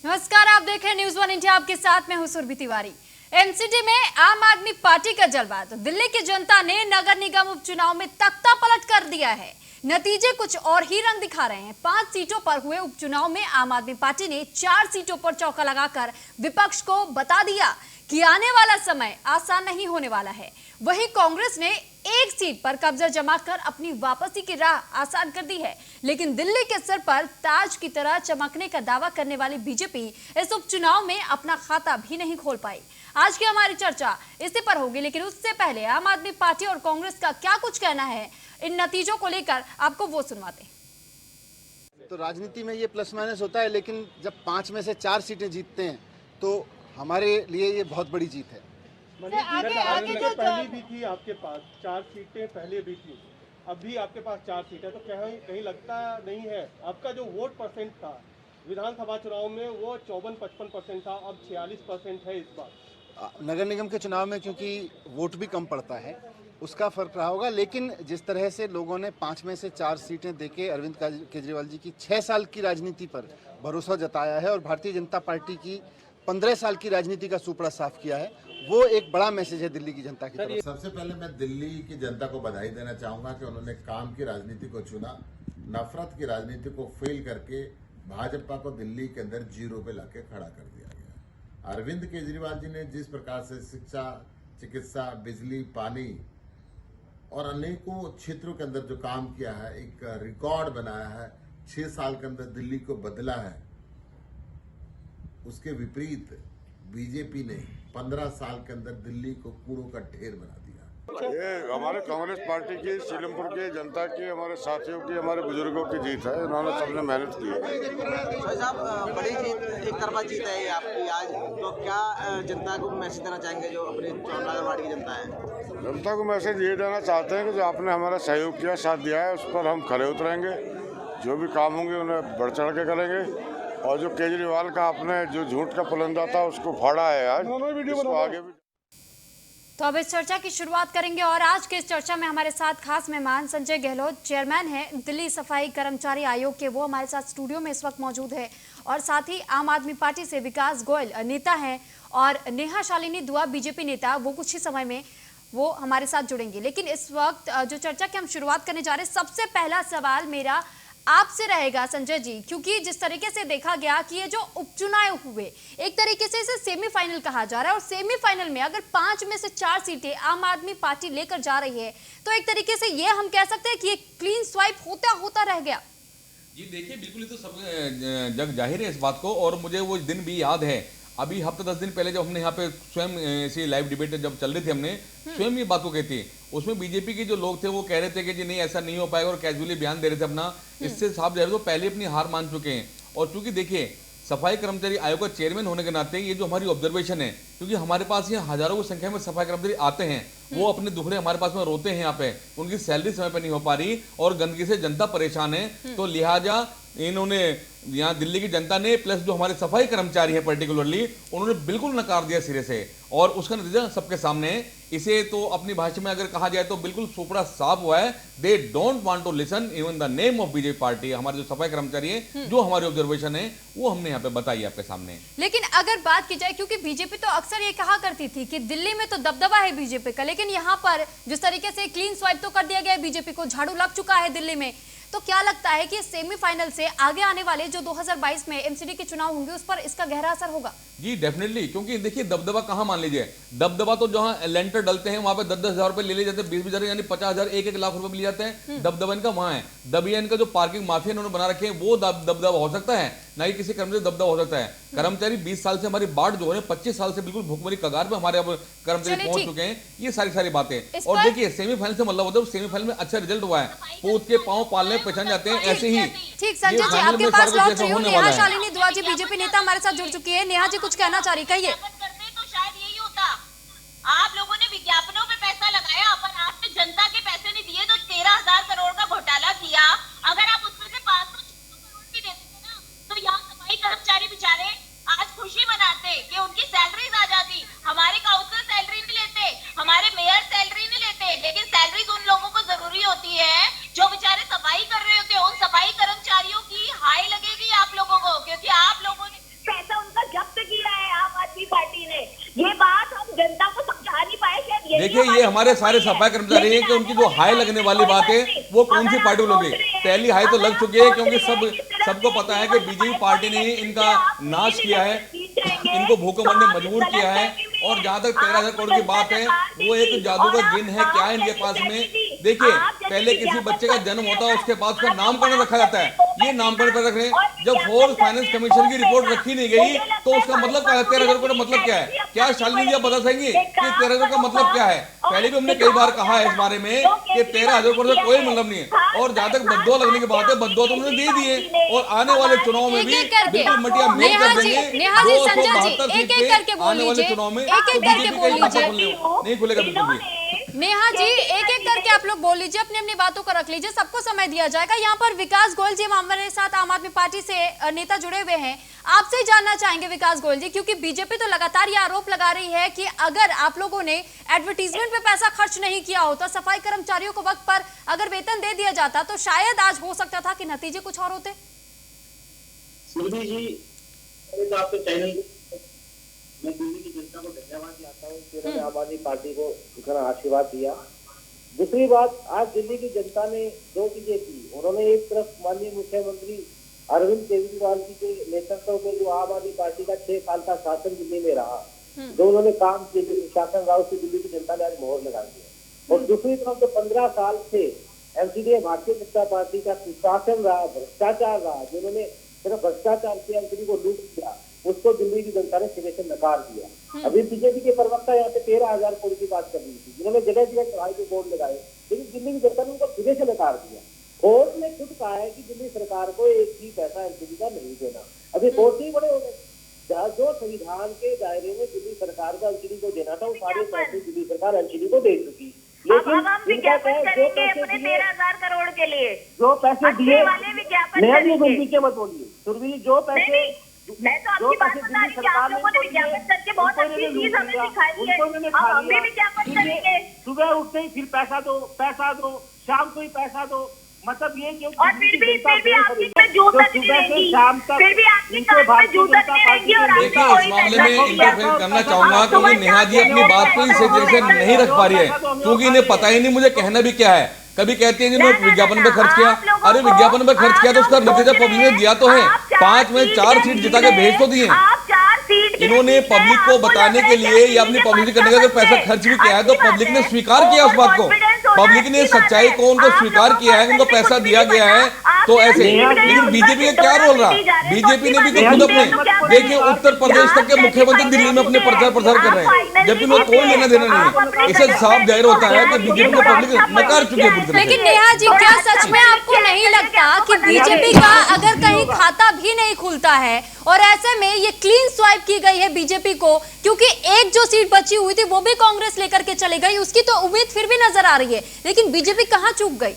नमस्कार, आप देख रहे हैं न्यूज़ वन इंडिया। आपके साथ मैं हूं सुरभि तिवारी। एमसीडी में आम आदमी पार्टी का जलवा, तो दिल्ली की जनता ने नगर निगम उपचुनाव में तख्ता पलट कर दिया है। नतीजे कुछ और ही रंग दिखा रहे हैं। 5 सीटों पर हुए उपचुनाव में आम आदमी पार्टी ने 4 सीटों पर चौका लगाकर विपक्ष को बता दिया कि आने वाला समय आसान नहीं होने वाला है। वहीं कांग्रेस ने 1 सीट पर कब्जा जमाकर अपनी वापसी की राह आसान कर दी है। लेकिन दिल्ली के सर पर ताज की तरह चमकने का दावा करने वाली बीजेपी इस उपचुनाव में अपना खाता भी नहीं खोल पाई। आज की हमारी चर्चा इसी पर होगी, लेकिन उससे पहले आम आदमी पार्टी और कांग्रेस का क्या कुछ कहना है इन नतीजों को लेकर, आपको वो सुनवाते हैं। तो राजनीति में ये प्लस माइनस होता है, लेकिन जब 5 में से 4 सीटें जीतते हैं तो हमारे लिए ये बहुत बड़ी जीत है। आगे जो पहले भी थी आपके पास 4 सीटें, पहले भी थी, अभी आपके पास 4 सीटें, तो कहीं लगता नहीं है आपका जो वोट परसेंट था विधानसभा चुनाव में वो 54-55% था, अब 46% है इस बार। नगर निगम के चुनाव में क्योंकि वोट भी कम पड़ता है उसका फर्क रहा होगा, लेकिन जिस तरह से लोगों ने 5 में से 4 सीटें देके अरविंद केजरीवाल जी की 6 साल की राजनीति पर भरोसा जताया है और भारतीय जनता पार्टी की 15 साल की राजनीति का सुपड़ा साफ किया है, वो एक बड़ा मैसेज है दिल्ली की जनता की तरफ। सबसे पहले मैं दिल्ली की जनता को बधाई देना चाहूंगा कि उन्होंने काम की राजनीति को चुना, नफरत की राजनीति को फेल करके भाजपा को दिल्ली के अंदर 0 पे लाके खड़ा कर दिया गया। अरविंद केजरीवाल जी ने जिस प्रकार से शिक्षा, चिकित्सा, बिजली, पानी और अनेकों क्षेत्रों के अंदर जो काम किया है, एक रिकॉर्ड बनाया है, 6 साल के अंदर दिल्ली को बदला है, उसके विपरीत बीजेपी ने 15 साल के अंदर दिल्ली को कूड़ों का ढेर बना दिया। ये हमारे कांग्रेस पार्टी की, सीलमपुर की जनता की, हमारे साथियों की, हमारे बुजुर्गों की जीत है। इन्होंने सबने मेहनत की है। साहब, बड़ी जीत, एक तरफा जीत है ये आपकी आज, तो क्या जनता को मैसेज देना चाहेंगे जो अपनी नागरवाड़ी की जनता है? जनता को मैसेज ये देना चाहते हैं कि जो आपने हमारा सहयोग किया, साथ दिया है, उस पर हम खरे उतरेंगे। जो भी काम होंगे उन्हें बढ़ चढ़ के करेंगे। और जो केजरीवाल का आपने जो झूठ का पुलंदा था उसको फाड़ा है आज, इसको आगे भी। तो अब इस चर्चा की शुरुआत करेंगे और आज के इस चर्चा में हमारे साथ खास मेहमान संजय गहलोत, चेयरमैन हैं दिल्ली सफाई कर्मचारी आयोग के, वो हमारे साथ स्टूडियो में इस वक्त मौजूद है। और साथ ही आम आदमी पार्टी से विकास गोयल नेता हैं और नेहा शालिनी दुआ बीजेपी नेता, वो कुछ ही समय में वो हमारे साथ जुड़ेंगे। लेकिन इस वक्त जो चर्चा की हम शुरुआत करने जा रहे हैं, सबसे पहला सवाल मेरा आपसे रहेगा संजय जी, क्योंकि जिस तरीके से देखा गया कि ये जो उपचुनाव हुए, एक तरीके से इसे सेमीफाइनल कहा जा रहा है और सेमीफाइनल में अगर 5 में से 4 सीटें आम आदमी पार्टी लेकर जा रही है, तो एक तरीके से ये हम कह सकते हैं कि ये क्लीन स्वाइप होता रह गया। जी देखिए, बिल्कुल ये तो सब जग जाहिर है इस बात को। और मुझे वो दिन भी याद है, अभी हफ्ते 10 दिन पहले जब हमने यहाँ पे स्वयं ऐसी लाइव डिबेट जब चल रही थी, हमने स्वयं ये बात को कहती है। उसमें बीजेपी के जो लोग थे वो कह रहे थे कि जी नहीं, ऐसा नहीं हो पाएगा, और कैजुअली बयान दे रहे थे अपना। इससे साफ जाहिर तो पहले अपनी हार मान चुके हैं। और चूंकि देखिए, सफाई कर्मचारी आयोग का चेयरमैन होने के नाते ये जो हमारी ऑब्जर्वेशन है, क्योंकि हमारे पास यहाँ हजारों की संख्या में सफाई कर्मचारी आते हैं, वो अपने दुखड़े हमारे पास में रोते हैं, यहाँ पे उनकी सैलरी समय पे नहीं हो पा रही और गंदगी से जनता परेशान है। तो लिहाजा इन्होंने, यहाँ दिल्ली की जनता ने प्लस जो हमारे सफाई कर्मचारी हैं पर्टिकुलरली, उन्होंने बिल्कुल नकार दिया सिरे से। और उसका नतीजा सबके सामने है। इसे तो अपनी भाषा में अगर कहा जाए तो बिल्कुल सुपड़ा साफ हुआ है। They don't want to listen even the name of BJP party. हमारे जो सफाई कर्मचारी है, जो हमारी ऑब्जर्वेशन है, वो हमने यहाँ पे बताई आपके सामने। लेकिन अगर बात की जाए, क्योंकि बीजेपी तो अक्सर ये कहा करती थी कि दिल्ली में तो दबदबा है बीजेपी का, लेकिन यहाँ पर जिस तरीके से क्लीन स्वाइप तो कर दिया गया है, बीजेपी को झाड़ू लग चुका है दिल्ली में, तो क्या लगता है कि सेमीफाइनल से आगे आने वाले जो 2022 में एमसीडी के चुनाव होंगे उस पर इसका गहरा असर होगा? जी डेफिनेटली, क्योंकि देखिए दबदबा कहाँ, मान लीजिए दबदबा तो जहाँ लेंटर डलते हैं वहां पे 10-10 हजार रुपए ले लिए जाते हैं, 20-20 हजार यानी 50 हजार, 1-1 लाख रुपए मिल जाते हैं। दबदबा इनका वहां है। दबिया इनका जो पार्किंग माफिया इन्होंने बना रखे हैं, वो दबदबा हो सकता है, ना कि किसी कर्मचारी दबदबा हो सकता है। कर्मचारी 20 साल से हमारी बाट जो है 25 साल से बिल्कुल भुखमरी कगार पे हमारे अब कर्मचारी पहुंच चुके हैं। ये सारी बातें। और देखिए सेमीफाइनल से मतलब होता है, सेमीफाइनल में अच्छा रिजल्ट हुआ है, पूत के पांव पालने पहचान जाते हैं, ऐसे ही। ठीक संजय जी, आपके पास लौट रही हूं। नेहा शालिनी दुआ जी बीजेपी नेता हमारे साथ जुड़ चुकी है। नेहा जी, कुछ कहना चाह रही, कहिए। तो शायद यही होता। आप लोगों ने विज्ञापनों पे पैसा लगाया, पर आपने जनता के पैसे नहीं दिए, तो 13,000 करोड़ का घोटाला किया। अगर आप उसमें से 500 करोड़ भी देते थे ना, तो यहाँ सफाई कर्मचारी बेचारे आज खुशी मनाते कि उनकी सैलरीज आ जाती। हमारे काउंसिल सैलरी नहीं लेते, हमारे मेयर सैलरी नहीं लेते, लेकिन सैलरीज उन लोगों को जरूरी होती है जो बेचारे सफाई कर रहे होते हैं। उन सफाई कर्मचारियों की हाई लगेगी आप लोगों को, क्योंकि आप लोगों ने पैसा देखिए ये हमारे सारे सफाई कर्मचारी हैं कि उनकी जो हाई लगने वाली बात है वो कौन सी पार्टी को लगी। पहली हाई तो लग चुकी है क्योंकि सबको पता है कि बीजेपी पार्टी ने इनका नाश किया है, इनको भूखमरी ने मजबूर किया है। और जहां तक 13,000 करोड़ की बात है वो एक जादू का जिन है, क्या है इनके पास में। देखिए पहले किसी बच्चे का जन्म होता है उसके बाद उसका नामकरण रखा जाता है, ये नामकरण पर रख रहे हैं। जब फोर्स फाइनेंस कमीशन की रिपोर्ट रखी नहीं गई तो उसका मतलब क्या है? 13,000 करोड़ मतलब क्या है? क्या शालिनी जी आप बता सकेंगे कि 13,000 का मतलब क्या है? पहले भी हमने कई बार कहा है इस बारे में कि 13,000 करोड़ से कोई मतलब नहीं है। और जहां तक बद्दुआ लगने की बात है, बद्दुआ तो उन्होंने दे दिए और आने वाले चुनाव में भी बिल्कुल मटिया मेल कर देंगे। नेहा जी, संजय जी, एक एक करके बोल लीजिए, एक एक करके बोल लीजिए, नहीं खुलेगा बिल्कुल भी। नेहा जी एक एक करके आप लोग बोल लीजिए, अपनी अपनी बातों को रख लीजिए, सबको समय दिया जाएगा। यहाँ पर विकास गोयल जी हमारे साथ आम आदमी पार्टी से नेता जुड़े हुए हैं, आपसे जानना चाहेंगे विकास गोयल जी, क्योंकि बीजेपी तो लगातार ये आरोप लगा रही है कि अगर आप लोगों ने एडवर्टीजमेंट पे पैसा खर्च नहीं किया होता, सफाई कर्मचारियों को वक्त पर अगर वेतन दे दिया जाता तो शायद आज हो सकता था कि नतीजे कुछ और होते। सुरभि जी आपके चैनल मैं दिल्ली की जनता को धन्यवाद चाहता हूँ कि उन्होंने आम आदमी पार्टी को इतना आशीर्वाद दिया। दूसरी बात, आज दिल्ली की जनता ने दो चीजें की। उन्होंने एक तरफ माननीय मुख्यमंत्री अरविंद केजरीवाल जी के नेतृत्व में जो आम आदमी पार्टी का 6 साल का शासन दिल्ली में रहा, जो उन्होंने काम किए, शासन राव से दिल्ली की जनता ने आज मोहर लगा दिया। और दूसरी तरफ जो 15 साल से एमसीडी भारतीय जनता पार्टी का सुशासन रहा, भ्रष्टाचार रहा, जिन्होंने सिर्फ भ्रष्टाचार से एमसीडी को लूट किया, उसको दिल्ली की जनता ने सिरे से नकार दिया। अभी बीजेपी के प्रवक्ता यहाँ पे 13,000 करोड़ की बात कर रही थी, जिन्होंने जगह जगह चढ़ाई के बोर्ड लगाए, लेकिन दिल्ली की जनता ने उनको सिरे से नकार दिया। कोर्ट ने खुद कहा है कि दिल्ली सरकार को एक भी पैसा एमसीडी का नहीं देना। अभी कोर्ट ही बड़े हो गए, जो संविधान के दायरे में दिल्ली सरकार को एमसीडी को देना था वो सारे पैसे दिल्ली सरकार एमसीडी को दे चुकी। लेकिन इनका क्या है, जो पैसे 13,000 करोड़ के लिए जो पैसे दिए, विज्ञापन पीछे मत बोलिए सुरभि, जो पैसे मैं तो आपकी बात बता रही कि आप लोगों ने विज्ञापन करके बहुत अच्छी चीज हमें सिखाई है, हम भी विज्ञापन करेंगे। सुबह उठते ही फिर पैसा दो, शाम को ही पैसा दो, मतलब ये जो और फिर भी आपकी कोई जूतत नहीं रहेगी, फिर भी आपकी कान में जूतत नहीं रहेगी। और देखिए इस मामले में इंटरफेयर करना चाहूंगा क्योंकि नेहा जी अपनी बात को इस तरीके से नहीं रख पा रही है, क्योंकि इन्हें पता ही नहीं मुझे कहना भी क्या है। कभी कहते हैं जिन्होंने विज्ञापन पे खर्च किया, अरे विज्ञापन पे खर्च किया तो उसका नतीजा पब्लिक ने दिया तो है, 5 में 4 सीट जिता के भेज तो दिए। इन्होंने पब्लिक को बताने के लिए या अपनी पब्लिसिटी करने का अगर पैसा खर्च भी किया है तो पब्लिक ने स्वीकार किया उस बात को, पब्लिक ने सच्चाई को उनको स्वीकार किया है, उनको पैसा दिया गया है। तो ऐसे लेकिन बीजेपी का क्या रोल रहा? बीजेपी ने भी तो खुद अपने देखिए उत्तर प्रदेश तक के मुख्यमंत्री दिल्ली में अपने प्रचार प्रसार कर रहे हैं, जबकि उन्हें कोई लेना देना नहीं है। इसे साफ जाहिर होता है कि बीजेपी को पब्लिक नकार चुकी है। लेकिन नेहा जी क्या सच में आपको नहीं लगता कि बीजेपी का अगर कहीं खाता भी नहीं खुलता है और ऐसे में ये क्लीन स्वाइप की गई है बीजेपी को, क्योंकि एक जो सीट बची हुई थी वो भी कांग्रेस लेकर के चले गई, उसकी तो उम्मीद फिर भी नजर आ रही है, लेकिन बीजेपी कहां चूक गई?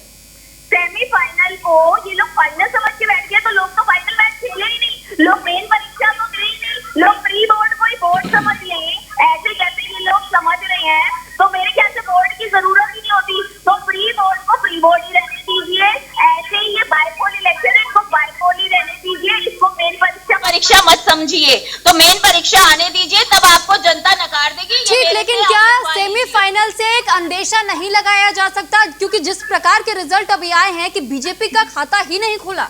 सेमीफाइनल को ये लोग फाइनल समझ के बैठ गए, तो लोग तो फाइनल मैच खेले ही नहीं, लोग मेन परीक्षा तो दे ही नहीं, लोग प्री बोर्ड को ही बोर्ड समझ लें, ऐसे जैसे ये लोग समझ रहे हैं। तो मेरे ख्याल से बोर्ड की जरूरत ही नहीं होती, तो प्री बोर्ड को प्री बोर्ड ही रहने दीजिए। ऐसे ही ये बाइपोल इलेक्शन है, इसको बाइपोल ही रहने दीजिए, इसको मेन परीक्षा मत समझिए। तो मेन परीक्षा आने दीजिए, तब आपको जनता नकार देगी। ठीक, लेकिन क्या सेमीफाइनल से एक अंदेशा नहीं लगाया जा सकता, क्योंकि जिस प्रकार के रिजल्ट अभी आए हैं कि बीजेपी का खाता ही नहीं खुला?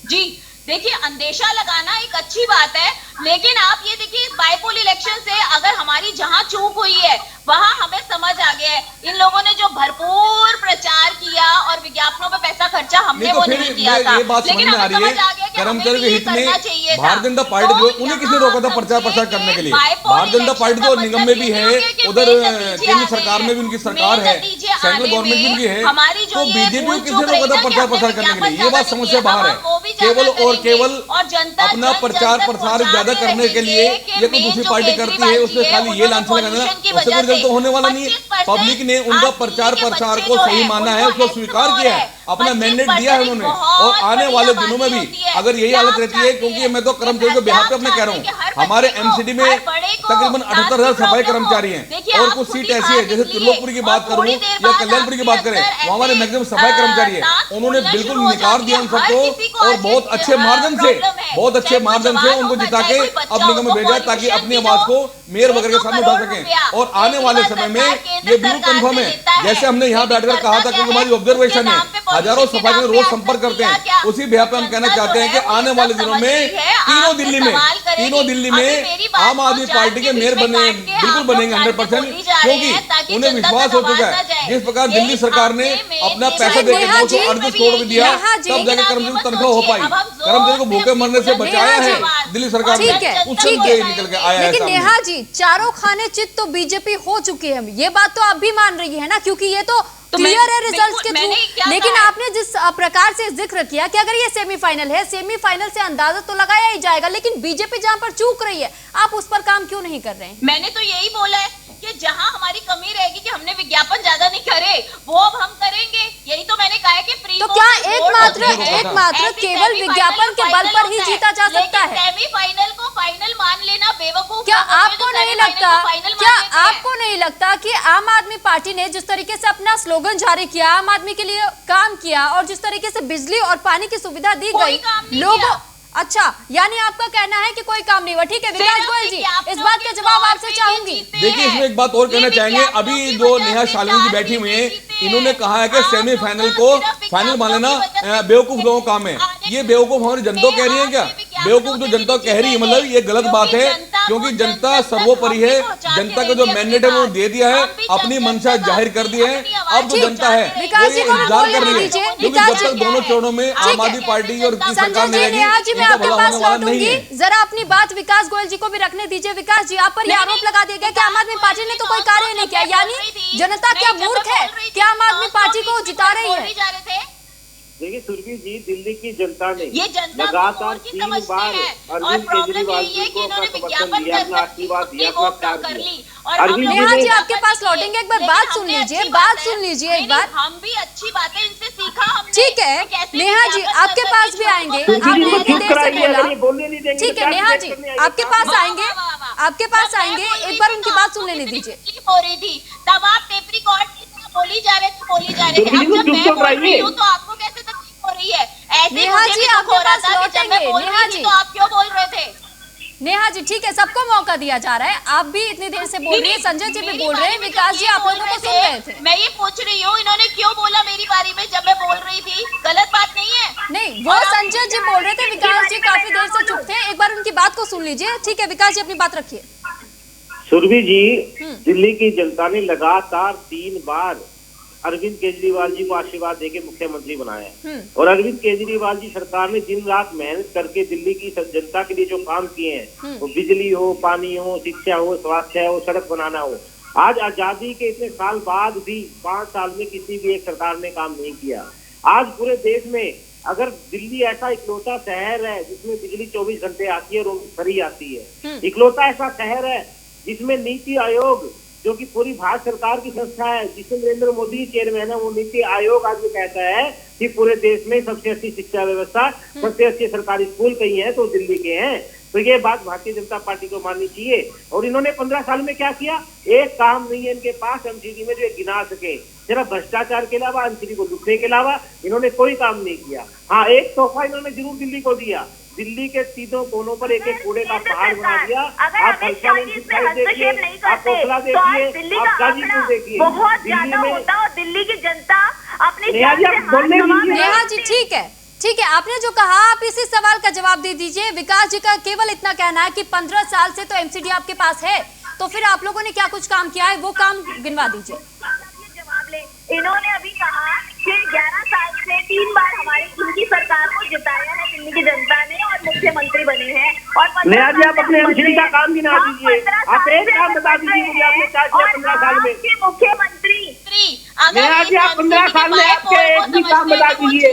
जी देखिए, अंदेशा लगाना एक अच्छी बात है, लेकिन आप ये देखिए इस बाइपोल इलेक्शन से अगर हमारी जहां चूक हुई है वहां हमें समझ आ गया है। इन लोगों ने जो भरपूर प्रचार किया और विज्ञापनों पे पैसा खर्चा हमने वो नहीं किया था, ये बात समझ में आ रही है कर्मचारी के हित में भारतीय जनता पार्टी जो उन्हें किसने रोका था प्रचार प्रसार करने के लिए? भारतीय जनता पार्टी जो निगम में भी है, उधर केंद्र सरकार में भी उनकी सरकार है, सेंट्रल गवर्नमेंट भी उनकी है, तो बीजेपी को किसने रोका था प्रचार प्रसार करने के लिए? ये बात समस्या बाहर है, केवल और केवल अपना प्रचार प्रसार ज्यादा करने के लिए ये कोई दूसरी पार्टी करती है, उसमें खाली ये लांछन लगाना, उससे कोई रिजल्ट तो होने वाला नहीं है। पब्लिक ने उनका प्रचार प्रसार को सही माना है, उसको स्वीकार किया है, अपना पच्चीस मैंडेट दिया है परसेंट उन्होंने, बहुत और आने बड़ी वाले आबादी दिनों में भी होती है। अगर यही क्या हालत आप रहती है, चाहते क्योंकि हैं मैं तो कर्मचारियों के कि बिहार पे आप अपने कह रहा चाहते हैं कि हूँ, हर हमारे बच्चे को, एमसीडी में हर बड़े को तकरीबन सांस 78,000 की सफाई प्रॉब्लम हो। कर्मचारी हैं, देखिए, और आप कुछ खुद सीट ही ऐसी बाहर है, जैसे निकलिए त्रिलोकपुरी की बात और करूं थोड़ी देर या बाद कल्याणपुरी की आपके बात करें, अंदर हमारे ऐसे, मैक्सिमम सफाई कर्मचारी है, नाक उन्होंने फूलना बिल्कुल शुरू हो निकार जाती दिया है। हम हर सबको, किसी को और आज बहुत ये, अच्छे मार्जिन से, प्रॉब्लम है। बहुत अच्छे चाहे कोई मार्जिन से जवान उनको होगा, जिता चाहे के कोई बच्चा अब निगम में होगा, भेजा, ताकि pollution अपनी की आवाज जो को मेयर वगैरह के 600 सामने उठा करोड़ सकें। रुपया और आने वाले केजरीवाल समय में सरकार केंद्र ये बिल्कुल सरकार कंफर्म से है, लेता है। जैसे हमने यहाँ लेकिन बैठकर कहा था, करता क्योंकि क्या हमारी है? ऑब्जर्वेशन है, उसके नाम पे हजारों pollution के सफाई नाम कर्मचारी रोज पे संपर्क करते किया हैं, क्या? उसी बिहार पे हम कहना जनता चाहते जो हैं कि है वो आने ये वाले सब दिनों समझ में रही है, तीनों आपसे दिल्ली में सवाल करेगी। तीनों दिल्ली अभी में मेरी बात आम को आदमी जान पार्टी के बीच मेयर में बने, काट के बिल्कुल आप लोग बनेंगे जान के 100%, बोली जा रहे क्योंकि हैं ताकि उन्हें जनता विश्वास का हो चुका आवाज ना है, जाए। जिस प्रकार यही दिल्ली सरकार ने आपने अपना मेन पैसा चीज देकर नेहा जी, 938 करोड़ दिया, नेहा जी, तब जाके कर्मचारियों को तनख्वाह हो पाई। अब हम जोर कर्मचारियों को से भूखे अपनी मरने से बुलंदी बचाया है आवाज, दिल्ली सरकार ने, ठीक है, उस ठीक चलते है। निकल के आया है लेकिन सामने। नेहा जी, चारों खाने चित तो बीजेपी हो चुकी है, ये बात तो आप भी मान रही है ना, क्योंकि ये तो क्लियर है रिजल्ट्स के मैंने क्या थ्रू। लेकिन कहा है? आपने जिस प्रकार से जिक्र किया कि अगर ये सेमीफाइनल है, सेमीफाइनल से अंदाजा तो लगाया ही जाएगा, लेकिन बीजेपी जहां पर चूक रही है, आप उस पर काम क्यों नहीं कर रहे हैं? मैंने तो यही बोला है कि जहां हमारी कमी रहेगी कि हमने विज्ञापन ज्यादा नहीं करे, वो अब हम करेंगे। यही तो मैंने कहा है कि प्री तो क्या एकमात्र केवल विज्ञापन के बल पर ही जीता जा सकता है? सेमीफाइनल को फाइनल मान लेना बेवकूफ। क्या आपको नहीं लगता, क्या आपको नहीं लगता कि आम आदमी पार्टी ने जिस तरीके से अपना स्लोगन जारी किया, आम आदमी के लिए काम किया, और जिस तरीके से बिजली और पानी की सुविधा दी गई लोगों, अच्छा, यानी आपका कहना है कि कोई काम नहीं हुआ। ठीक है विकास गोयल जी, इस बात का जवाब आपसे चाहूंगी। देखिए, इसमें एक बात और कहना चाहेंगे, अभी जो नेहा शालिनी जी बैठी हुई हैं, इन्होंने कहा है कि सेमीफाइनल को फाइनल मान लेना बेवकूफ लोगों का काम है। ये बेवकूफ हमारी जनता कह रही है क्या? बेवकूफ जो जनता कह रही है, मतलब ये गलत बात है, क्योंकि जनता सर्वोपरि है, जनता का जो मैंडेट है वो दे दिया है, अपनी मंशा जाहिर कर दी है। अब जो जनता है वो ये इंतजार कर रही है, क्योंकि जब तक दोनों चरणों में आम आदमी पार्टी और की सरकार संजय नहीं जी, नेहा जी, मैं रहेगी, आपके भला पास होने वाला नहीं लौटूंगी। है। जरा अपनी बात विकास गोयल जी को भी रखने दीजिए। विकास जी, आप पर यह आरोप लगा दिया गया कि आम आदमी पार्टी ने तो कोई कार्य नहीं किया, यानी जनता क्या मूर्ख है? क्या आम आदमी पार्टी को जिता रही है? देखिए सुरभि जी, दिल्ली की जनता ने ये जनता लगातार की 3 समझते बार हैं, और अरविंद प्रॉब्लम केजरीवाल यही है जी कि को अपना इन्होंने समर्थन विज्ञापन दिया, अपना कर आशीर्वाद अपनी दिया, अपना वोट प्यार कर दिया। ली। और अरविंद हम जी नेहा ने जी, आपके पास लौटेंगे, एक बार लेकिन बात हमने सुन लीजिए, अच्छी बात बात सुन है। लीजिए एक नहीं, बार। हम भी अच्छी बातें इनसे सीखा हमने। ठीक है कैसे नेहा जी, विज्ञापन आपके कर पास करके भी छोटों आएंगे, को आपने सुरभि जी को इतनी चुप देर से कराइए, बोला। अगर ये बोलने नहीं देंगे ठीक तो है क्या नेहा जी, डिबेट करने आएंगे? आपके पास वाह, आएंगे, वाह, वाह, वाह। आपके पास जब मैं आएंगे, बोल रही एक बार थी उनकी तो बात आपको सुन लेने कितनी दीजिए। तकलीफ हो रही थी, तब आप टेप रिकॉर्ड बोली जा रहे थे। सुरभि जी अब को जब चुप मैं तो बोल रही कराइए। हूँ तो आपको कैसे तकलीफ हो रही है? ऐसे नेहा मुझे जी, भी दुख आपके हो रहा पास था कि जब मैं लौटेंगे। बोल नेहा रही थी जी। तो आप क्यों बोल रहे थे? नेहा जी, ठीक है, सबको मौका दिया जा रहा है, आप भी इतनी देर से बोल रही है, संजय जी भी मेरी बोल रहे हैं, बारी में विकास जब जी ये आप बोल लोगों को रहे सुन रहे थे। मैं ये पूछ रही हूँ इन्होंने क्यों बोला मेरी बारी में जब मैं बोल रही थी? गलत बात नहीं है। नहीं, वो संजय जी बोल रहे थे, विकास जी काफी देर से चुप थे, एक बार उनकी बात को सुन लीजिए। ठीक है विकास जी, अपनी बात रखिए। सुरभि जी, दिल्ली की जनता ने लगातार 3 बार अरविंद केजरीवाल जी को आशीर्वाद देके मुख्यमंत्री बनाया है, और अरविंद केजरीवाल जी सरकार ने दिन रात मेहनत करके दिल्ली की जनता के लिए जो काम किए हैं, वो बिजली हो, पानी हो, शिक्षा हो, स्वास्थ्य हो, सड़क बनाना हो, आज आजादी के इतने साल बाद भी 5 साल में किसी भी एक सरकार ने काम नहीं किया। आज पूरे देश में अगर दिल्ली ऐसा इकलौता शहर है जिसमें बिजली 24 घंटे आती है और फ्री आती है, इकलौता ऐसा शहर है जिसमें नीति आयोग, जो कि पूरी भारत सरकार की संस्था है, जिसमें नरेंद्र मोदी चेयरमैन है, वो नीति आयोग आज ये कहता है कि पूरे देश में सबसे अच्छी शिक्षा व्यवस्था, सबसे अच्छे सरकारी स्कूल कहीं है तो दिल्ली के हैं। तो ये बात भारतीय जनता पार्टी को माननी चाहिए। और इन्होंने 15 साल में क्या किया? एक काम नहीं है इनके पास एमसीडी में जो ये गिना सके। जरा भ्रष्टाचार के अलावा, एमसीडी को लूटने के अलावा इन्होंने कोई काम नहीं किया। हाँ, एक तोहफा इन्होंने जरूर दिल्ली को दिया, दिल्ली के तीनों कोनों पर एक एक कूड़े का पहाड़ बना दिया। आप हल्का देखिए, आप कोसला देखिए, आप गाजीपुर देखिए, बहुत दिल्ली ज्यादा में होता और दिल्ली की जनता अपनी नेहा जी, आप बोलने दीजिए। नेहा जी, ठीक है, ठीक है, आपने जो कहा आप इसी सवाल का जवाब दे दीजिए। विकास जी का केवल इतना कहना है कि 15 साल से तो एमसीडी आपके पास है, तो फिर आप लोगों ने क्या कुछ काम किया है, वो काम गिनवा दीजिए। जवाब ले। इन्होंने अभी कहा कि 11 साल से 3 बार हमारी इनकी सरकार को जिताया है दिल्ली की जनता ने और मुख्यमंत्री बने हैं। और नेहा जी, आप अपने एमसीडी का काम गिना दीजिए। आप एक काम बता दीजिए मुझे, आपने क्या किया 15 साल में? मुख्यमंत्री नेहा जी, आप 15 साल में आपके एक भी काम बता दीजिए।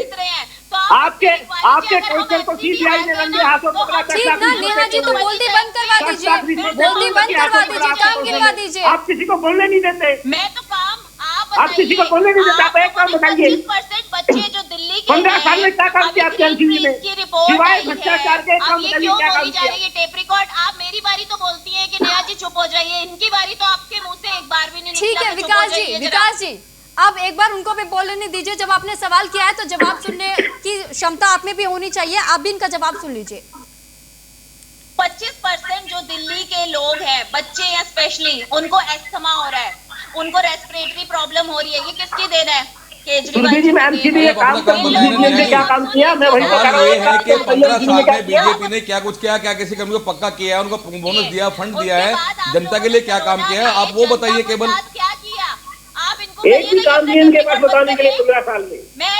आपके क्वेश्चन को सीबीआई ने रंगे हाथों पकड़ा। ठीक ना नेहा जी, तो बोलती बंद करवा दीजिए, बोलती बंद करवा दीजिए, काम गिनवा दीजिए। आप किसी को बोलने नहीं देते, मैं तो काम आप किसी को बोलने नहीं देते। आप एक काम बताइए। 25% बच्चे जो ये 15 साल में क्या काम अब किया आपके इतनी एमसीडी में? की रिपोर्ट सिवाय आई है। भ्रष्टाचार के अब काम ये बताइए क्यों क्या काम बोली जा किया? रही है टेप रिकॉर्ड? आप मेरी बारी तो बोलती है कि नेहा जी चुप हो जाइए, इनकी बारी तो आपके मुंह से एक बार भी नहीं ठीक निकला है कि चुप हो विकास जी, जाइए जरा। विकास जी अब एक बार उनको भी बोलने दीजिए। जब आपने सवाल किया है तो जवाब सुनने की क्षमता आप में भी होनी चाहिए। आप भी इनका जवाब सुन लीजिए। 25% जो दिल्ली के लोग हैं, बच्चे हैं स्पेशली, उनको एस्थमा हो रहा है, उनको रेस्पिरेटरी प्रॉब्लम हो रही है। ये किसकी देन है? केजरीवाल सुरभि जी, मैं एमसीडी में काम कर ने क्या काम किया, मैं वही सवाल ये है कि 15 साल में किया। बीजेपी ने क्या कुछ किया, क्या किसी कर्मी को पक्का किया है, उनको बोनस दिया, फंड दिया है, जनता के लिए क्या काम किया है, आप वो बताइए। केवल क्या किया आप इनको एक भी काम नहीं इनके पास बताने के लिए 15 साल में।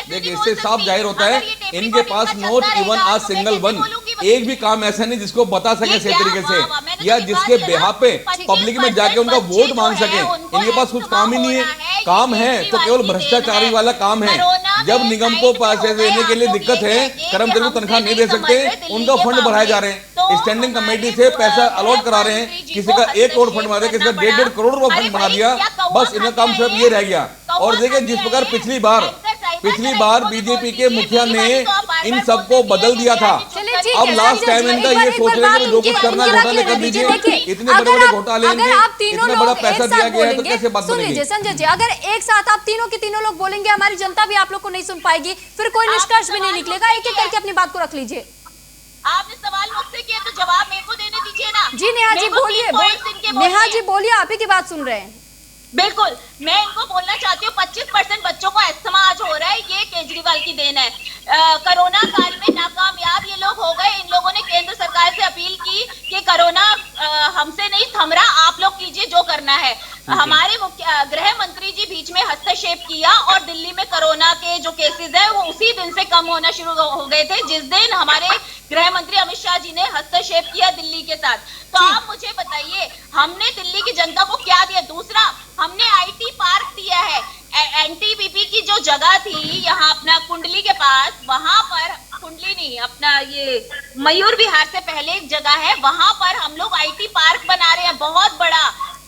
देखिए इससे साफ जाहिर होता है इनके पास not even a single one, एक भी काम ऐसा नहीं जिसको बता सके सही तरीके से, या जिसके बेहाफ पे पब्लिक में जाके उनका वोट मांग सके। इनके पास कुछ काम ही नहीं है। काम है तो केवल भ्रष्टाचारी वाला काम है। जब निगम को पैसे देने के लिए दिक्कत है, कर्मचारी को तनख्वाह नहीं दे सकते, उनका फंड बढ़ाए जा रहे हैं, स्टैंडिंग कमेटी से पैसा अलॉट करा रहे हैं, किसी का 1 करोड़ फंड बना दिया, किसी का 1.5 करोड़ रुपया फंड बना दिया, बस इनका काम सिर्फ ये रह गया। और देखिए जिस प्रकार पिछली बार बीजेपी के मुखिया ने इन सबको बदल दिया था, अब लास्ट टाइम इनका ये सोच रहे हैं कि जो कुछ करना घोटाले कर दीजिए। इतने बड़े बड़े घोटाले इनके, इतना बड़ा पैसा दिया गया है तो कैसे बात बनेगी? संजय जी अगर एक साथ आप तीनों के तीनों लोग बोलेंगे, हमारी जनता भी आप लोग को नहीं सुन पाएगी, फिर कोई निष्कर्ष भी नहीं निकलेगा। एक एक करके अपनी बात को रख लीजिए। आपने सवाल मुझसे किया तो जवाब मेरे को देने दीजिए ना। जी नेहा जी बोलिए, नेहा जी बोलिए, आप ही की बात सुन रहे हैं। बिल्कुल, मैं इनको बोलना चाहती हूँ 25% बच्चों को अस्थमा आज हो रहा है, ये केजरीवाल की देन है। कोरोना काल में नाकामयाब ये लोग हो गए। इन लोगों ने केंद्र सरकार से अपील की कि कोरोना हमसे नहीं थम रहा, आप लोग कीजिए जो करना है। हमारे गृह मंत्री जी बीच में हस्तक्षेप किया और दिल्ली में कोरोना के जो केसेस है वो उसी दिन से कम होना शुरू हो गए थे जिस दिन हमारे गृह मंत्री अमित शाह जी ने हस्तक्षेप किया दिल्ली के साथ। तो आप मुझे बताइए, हमने दिल्ली की जनता को क्या दिया? दूसरा, हमने आईटी पार्क दिया है। एनटीपीपी की जो जगह थी यहाँ अपना कुंडली के पास, वहां पर, कुंडली नहीं, अपना ये मयूर विहार से पहले एक जगह है, वहां पर हम लोग आईटी पार्क बना रहे हैं बहुत बड़ा,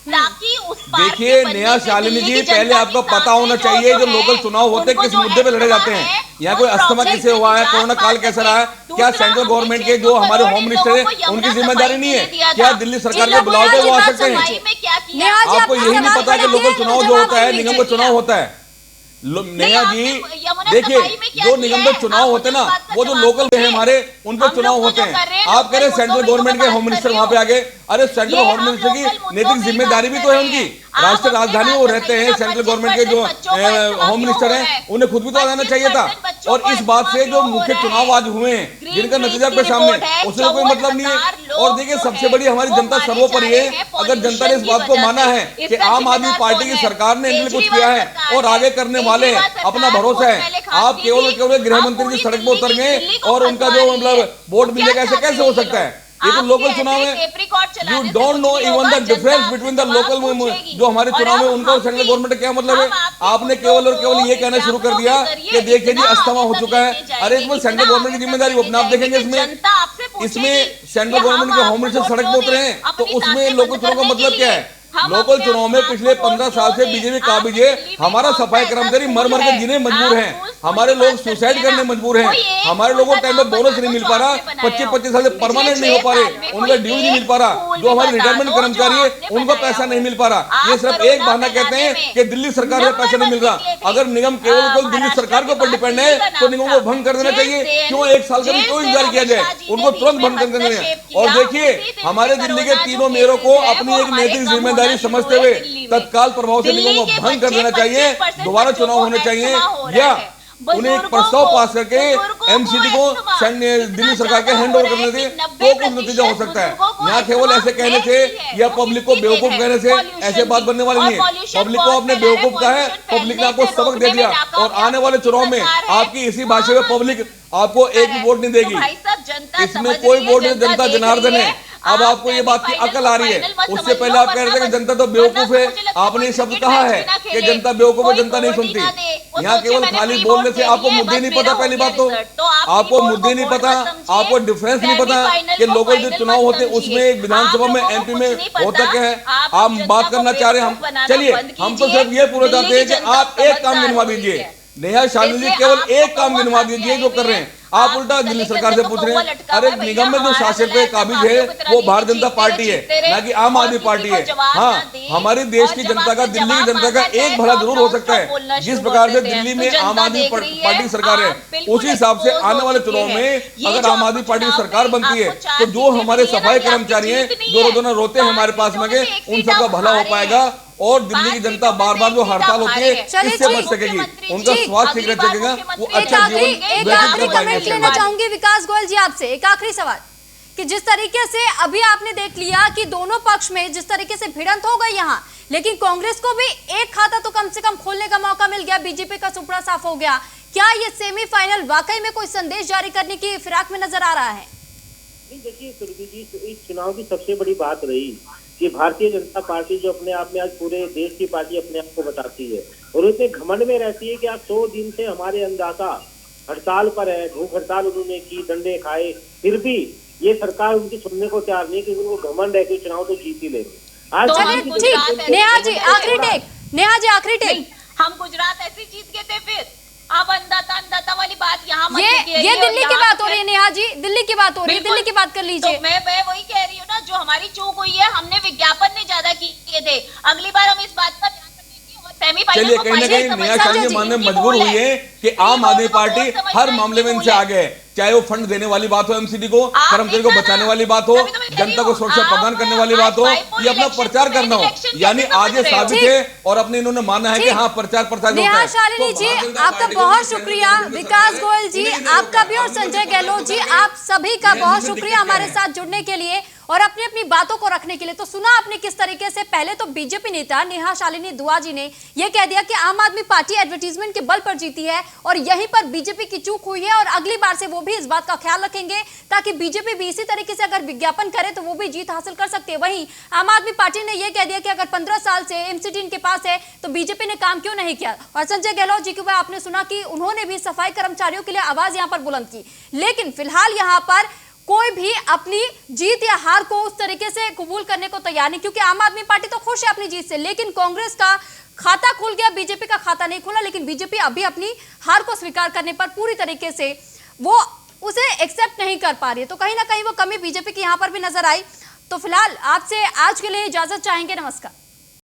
ताकि उस देखिए नेहा शालिनी जी, पहले आपको पता होना चाहिए जो लोकल चुनाव होते हैं किस मुद्दे पे लड़े जाते हैं। यहाँ कोई अस्थमा किसे हुआ है, कोरोना काल कैसा रहा है, क्या सेंट्रल गवर्नमेंट के जो हमारे होम मिनिस्टर है उनकी जिम्मेदारी नहीं है? क्या दिल्ली सरकार के बुलाव पे वो आ सकते हैं? आपको यही नहीं पता कि लोकल चुनाव जो होता है, निगम का चुनाव होता है। नेहा जी देखिए, जो निगम में चुनाव होते हैं ना, वो जो लोकल है हमारे, उन पर चुनाव होते हैं। आप कह रहे हैं सेंट्रल गवर्नमेंट के होम मिनिस्टर वहां पे आ गए, अरे सेंट्रल होम मिनिस्टर की नैतिक जिम्मेदारी भी तो है उनकी। राष्ट्रीय राजधानी वो रहते हैं, सेंट्रल गवर्नमेंट के जो होम मिनिस्टर हैं उन्हें खुद भी तो आना चाहिए था। और इस बात से जो मुख्य चुनाव आज हुए हैं जिनका नतीजा पे सामने, उससे कोई मतलब नहीं है। और देखिए सबसे बड़ी हमारी जनता सर्वोपरि है। अगर जनता ने इस बात को माना है कि आम आदमी पार्टी की सरकार ने इनके लिए कुछ किया है और आगे करने वाले हैं, अपना भरोसा है, आप केवल गृह मंत्री जी सड़क पर उतर गए और उनका जो मतलब वोट मिलेगा, ऐसे कैसे हो सकता है? ये तो लोकल चुनाव है। You don't know even the difference between the local जो हमारे चुनाव है उनका और सेंट्रल गवर्नमेंट का क्या मतलब है? आपने केवल और केवल ये कहना शुरू कर दिया कि देखिए जी अस्थमा हो चुका है। अरे इसमें सेंट्रल गवर्नमेंट की जिम्मेदारी वो अपने आप देखेंगे। इसमें सेंट्रल गवर्नमेंट के होम मिनिस्टर सड़क पर उतरे हैं तो उसमें लोकल चुनाव का मतलब क्या है? लोकल चुनाव में पिछले 15 साल से बीजेपी काबिजे हमारा सफाई कर्मचारी मर मर के जीने मजबूर हैं, हमारे लोग सुसाइड करने मजबूर हैं, हमारे लोगों को टाइम में बोनस नहीं मिल पा रहा, 25-25 साल से परमानेंट नहीं हो पा रहे, उनका ड्यू नहीं मिल पा रहा, जो हमारे रिटायरमेंट कर्मचारी है उनको पैसा नहीं मिल पा रहा। ये सिर्फ एक बहाना कहते हैं कि दिल्ली सरकार से पैसा नहीं मिल रहा। अगर निगम केवल दिल्ली सरकार के ऊपर डिपेंड है तो निगम को भंग कर देना चाहिए। क्यों एक साल का भी क्यों इंतजार किया जाए? उनको तुरंत भंग कर देना है। और देखिए हमारे दिल्ली के तीनों मेयरों को अपनी एक नैतिक जिम्मेदारी समझते हुए तत्काल प्रभाव से निगम को भंग कर देना चाहिए, दोबारा चुनाव होने चाहिए, या उन्हें एक प्रस्ताव पास करके एमसीडी को दिल्ली सरकार के हैंड ओवर करने से तो कुछ नतीजा हो सकता है। यहाँ केवल ऐसे कहने से या पब्लिक को बेवकूफ कहने से ऐसे बात बनने वाली नहीं है। पब्लिक को आपने बेवकूफ कहा है, पब्लिक ने आपको सबक दे दिया और आने वाले चुनाव में आपकी इसी भाषा में पब्लिक आपको एक भी वोट नहीं देगी। इसमें कोई वोट नहीं, जनता जनार्दन है। अब आपको ये बात की अकल आ रही है। उससे पहले आप कह रहे थे कि जनता तो बेवकूफ है, आपने शब्द कहा है कि जनता बेवकूफ है, जनता नहीं सुनती। यहाँ केवल खाली बोलने से आपको मुद्दे नहीं पता। पहली बात तो आपको मुद्दे नहीं पता, आपको डिफरेंस नहीं पता कि लोकल जो चुनाव होते हैं उसमें विधानसभा में एमपी में होता क्या है। आप बात करना चाह रहे हैं, हम चलिए, हम तो सिर्फ ये पूरा चाहते हैं कि आप एक काम गिनवा दीजिए नेहा शालिनी जी केवल एक काम गिनवा दीजिए जो कर रहे हैं। आप उल्टा दिल्ली सरकार से पूछ रहे हैं। अरे निगम में जो शासक पे काबिज है वो भारतीय जनता पार्टी है, ना कि आम आदमी पार्टी है। हाँ, हमारे देश की जनता का, दिल्ली की जनता का एक भला जरूर हो सकता है। जिस प्रकार से दिल्ली में आम आदमी पार्टी की सरकार है, उसी हिसाब से आने वाले चुनाव में अगर आम आदमी पार्टी की सरकार बनती है तो जो हमारे सफाई कर्मचारी हैं जो रोजाना रोते हैं हमारे पास में, उन सबका भला हो पाएगा और दिल्ली की जनता बार बार जो हड़ताल होती है इससे बच सकेगी, उनका स्वास्थ्य ठीक रह सकेगा, वो अच्छा जीवन व्यतीत कर पाएंगे। लेना चाहूंगी विकास गोयल जी आपसे एक आखिरी सवाल कि जिस तरीके से अभी आपने देख लिया कि दोनों पक्ष में जिस तरीके से भिड़ंत हो गई यहाँ, लेकिन कांग्रेस को भी एक खाता तो कम से कम खोलने का मौका मिल गया, बीजेपी का सुपड़ा साफ हो गया। क्या ये सेमीफाइनल वाकई में कोई संदेश जारी करने की फिराक में नजर आ रहा है? नहीं, देखिए सुरभि जी, इस चुनाव की सबसे बड़ी बात रही कि भारतीय जनता पार्टी जो अपने आप में आज पूरे देश की पार्टी अपने आप को बताती है और उतने घमंड में रहती है कि आज 100 दिन से हमारे अन्नदाता हड़ताल पर है, भूख हड़ताल उन्होंने की, डंडे खाए, फिर भी ये सरकार उनकी सुनने को तैयार नहीं, क्योंकि उनको घमंड है कि चुनाव तो जीत ही लेंगे। आज नेहा जी आखिरी टेक हम गुजरात ऐसे जीत गए थे, फिर अब अन्नदाता वाली बात यहाँ ये दिल्ली की बात हो रही है। नेहा जी दिल्ली की बात हो रही है, दिल्ली की बात कर लीजिए। तो मैं वही कह रही हूँ ना, जो हमारी चूक हुई है, हमने विज्ञापन नहीं ज्यादा किए थे। अगली बार हम इस बात का ध्यान रखेंगे और सेमीफाइनल चलिए कहीं ना कहीं नेहा शालिनी मानने में मजबूर हुई है कि आम आदमी पार्टी हर मामले में इनसे आगे है, चाहे वो फंड देने वाली बात हो, एमसीडी को, कर्मचारी को बचाने वाली बात हो, जनता को सुरक्षा प्रदान करने वाली बात हो, ये अपना प्रचार करना हो, यानी आज ये साबित है और अपने इन्होंने माना है कि हाँ प्रचार प्रसार होता है। नेहा शालिनी जी आपका बहुत शुक्रिया, विकास गोयल जी आपका भी और संजय गहलोत जी आप सभी का बहुत शुक्रिया हमारे साथ जुड़ने के लिए और अपनी अपनी बातों को रखने के लिए। तो सुना आपने किस तरीके से पहले तो बीजेपी नेता नेहा शालिनी दुआ जी ने यह कह दिया कि आम आदमी पार्टी एडवर्टीजमेंट के बल पर जीती है और यहीं पर बीजेपी की चूक हुई है और अगली बार से वो भी इस बात का ख्याल रखेंगे ताकि बीजेपी भी इसी तरीके से अगर विज्ञापन करे तो वो भी जीत हासिल कर सकती है। वहीं आम आदमी पार्टी ने यह कह दिया कि अगर 15 साल से एमसीडी इनके पास है तो बीजेपी ने काम क्यों नहीं किया। और संजय गहलोत जी को आपने सुना कि उन्होंने भी सफाई कर्मचारियों के लिए आवाज यहाँ पर बुलंद की, लेकिन फिलहाल यहाँ पर कोई भी अपनी जीत या हार को उस तरीके से कबूल करने को तैयार नहीं, क्योंकि आम आदमी पार्टी तो खुश है अपनी जीत से, लेकिन कांग्रेस का खाता खुल गया, बीजेपी का खाता नहीं खुला। लेकिन बीजेपी अभी अपनी हार को स्वीकार करने पर पूरी तरीके से वो उसे एक्सेप्ट नहीं कर पा रही है, तो कहीं ना कहीं वो कमी बीजेपी की यहाँ पर भी नजर आई। तो फिलहाल आपसे आज के लिए इजाजत चाहेंगे, नमस्कार।